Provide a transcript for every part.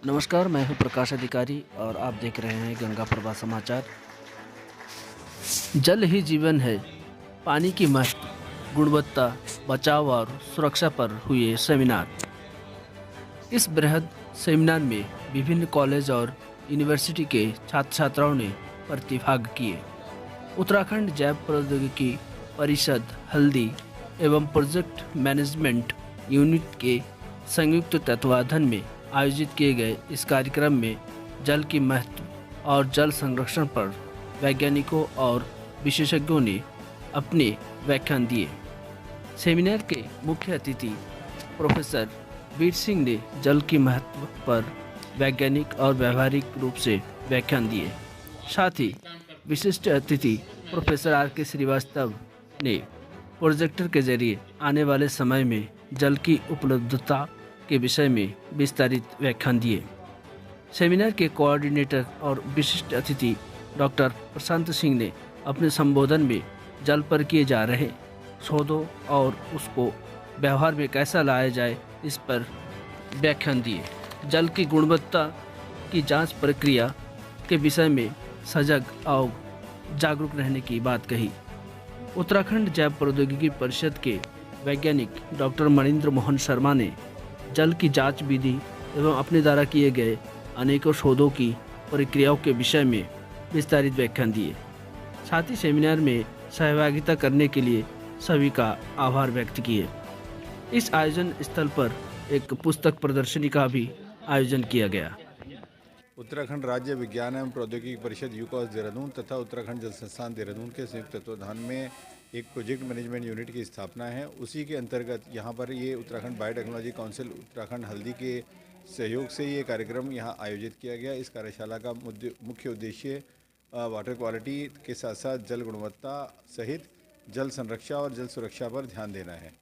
नमस्कार, मैं हूं प्रकाश अधिकारी और आप देख रहे हैं गंगा प्रभा समाचार। जल ही जीवन है। पानी की महत्व, गुणवत्ता, बचाव और सुरक्षा पर हुए सेमिनार। इस बृहद सेमिनार में विभिन्न कॉलेज और यूनिवर्सिटी के छात्र छात्राओं ने प्रतिभाग किए। उत्तराखंड जैव प्रौद्योगिकी परिषद हल्दी एवं प्रोजेक्ट मैनेजमेंट यूनिट के संयुक्त तत्वाधान में आयोजित किए गए इस कार्यक्रम में जल की महत्व और जल संरक्षण पर वैज्ञानिकों और विशेषज्ञों ने अपने व्याख्यान दिए। सेमिनार के मुख्य अतिथि प्रोफेसर वीर सिंह ने जल की महत्व पर वैज्ञानिक और व्यावहारिक रूप से व्याख्यान दिए। साथ ही विशिष्ट अतिथि प्रोफेसर आर के श्रीवास्तव ने प्रोजेक्टर के जरिए आने वाले समय में जल की उपलब्धता के विषय में विस्तारित व्याख्यान दिए। सेमिनार के कोऑर्डिनेटर और विशिष्ट अतिथि डॉक्टर प्रशांत सिंह ने अपने संबोधन में जल पर किए जा रहे शोधों और उसको व्यवहार में कैसा लाया जाए इस पर व्याख्यान दिए। जल की गुणवत्ता की जांच प्रक्रिया के विषय में सजग और जागरूक रहने की बात कही। उत्तराखंड जैव प्रौद्योगिकी परिषद के वैज्ञानिक डॉक्टर मणिंद्र मोहन शर्मा ने जल की जांच विधि एवं अपने द्वारा किए गए अनेकों शोधों की प्रक्रियाओं के विषय में विस्तारित व्याख्यान दिए। साथ ही सेमिनार में सहभागिता करने के लिए सभी का आभार व्यक्त किए। इस आयोजन स्थल पर एक पुस्तक प्रदर्शनी का भी आयोजन किया गया। उत्तराखंड राज्य विज्ञान एवं प्रौद्योगिकी परिषद यूकॉस देहरादून तथा उत्तराखंड जल संस्थान देहरादून के संयुक्त तत्वाधान में एक प्रोजेक्ट मैनेजमेंट यूनिट की स्थापना है। उसी के अंतर्गत यहाँ पर ये उत्तराखंड बायोटेक्नोलॉजी काउंसिल उत्तराखंड हल्दी के सहयोग से ये कार्यक्रम यहाँ आयोजित किया गया। इस कार्यशाला का मुख्य उद्देश्य वाटर क्वालिटी के साथ साथ जल गुणवत्ता सहित जल संरक्षा और जल सुरक्षा पर ध्यान देना है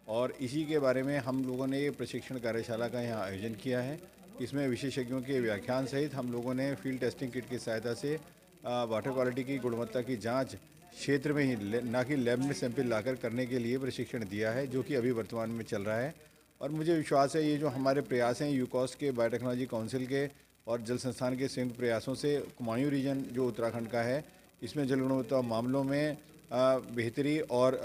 और इसी के बारे में हम लोगों ने ये प्रशिक्षण कार्यशाला का यहाँ आयोजन किया है। इसमें विशेषज्ञों के व्याख्यान सहित हम लोगों ने फील्ड टेस्टिंग किट की सहायता से वाटर क्वालिटी की गुणवत्ता की जांच क्षेत्र में ही ना कि लैब में सैंपल लाकर करने के लिए प्रशिक्षण दिया है, जो कि अभी वर्तमान में चल रहा है। और मुझे विश्वास है ये जो हमारे प्रयास हैं यूकॉस के बायोटेक्नोलॉजी काउंसिल के और जल संस्थान के संयुक्त प्रयासों से कुमायूं रीजन जो उत्तराखंड का है इसमें जल गुणवत्ता मामलों में बेहतरी और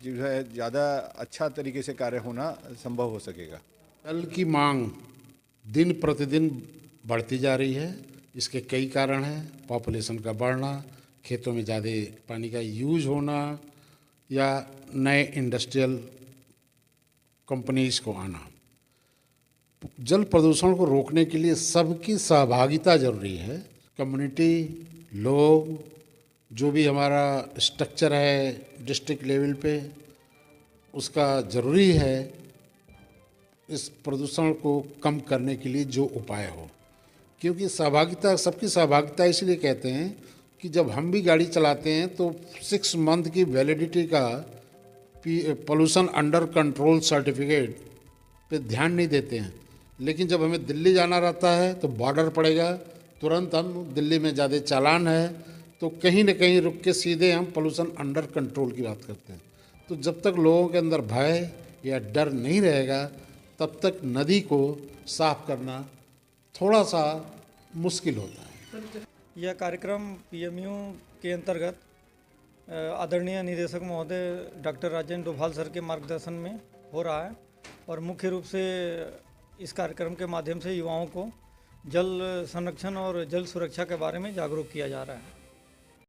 जो है ज़्यादा अच्छा तरीके से कार्य होना संभव हो सकेगा। जल की मांग दिन प्रतिदिन बढ़ती जा रही है। इसके कई कारण हैं। पॉपुलेशन का बढ़ना, खेतों में ज़्यादा पानी का यूज होना या नए इंडस्ट्रियल कंपनीज को आना। जल प्रदूषण को रोकने के लिए सबकी सहभागिता जरूरी है। कम्युनिटी, लोग, जो भी हमारा स्ट्रक्चर है डिस्ट्रिक्ट लेवल पे, उसका ज़रूरी है इस प्रदूषण को कम करने के लिए जो उपाय हो। क्योंकि सहभागिता, सबकी सहभागिता इसलिए कहते हैं कि जब हम भी गाड़ी चलाते हैं तो 6 मंथ की वैलिडिटी का पोल्यूशन अंडर कंट्रोल सर्टिफिकेट पे ध्यान नहीं देते हैं। लेकिन जब हमें दिल्ली जाना रहता है तो बॉर्डर पड़ेगा, तुरंत हम दिल्ली में ज़्यादा चालान है तो कहीं न कहीं रुक के सीधे हम पोल्यूशन अंडर कंट्रोल की बात करते हैं। तो जब तक लोगों के अंदर भय या डर नहीं रहेगा तब तक नदी को साफ करना थोड़ा सा मुश्किल होता है। यह कार्यक्रम पीएमयू के अंतर्गत आदरणीय निदेशक महोदय डॉक्टर राजेंद्र डोभाल सर के मार्गदर्शन में हो रहा है और मुख्य रूप से इस कार्यक्रम के माध्यम से युवाओं को जल संरक्षण और जल सुरक्षा के बारे में जागरूक किया जा रहा है।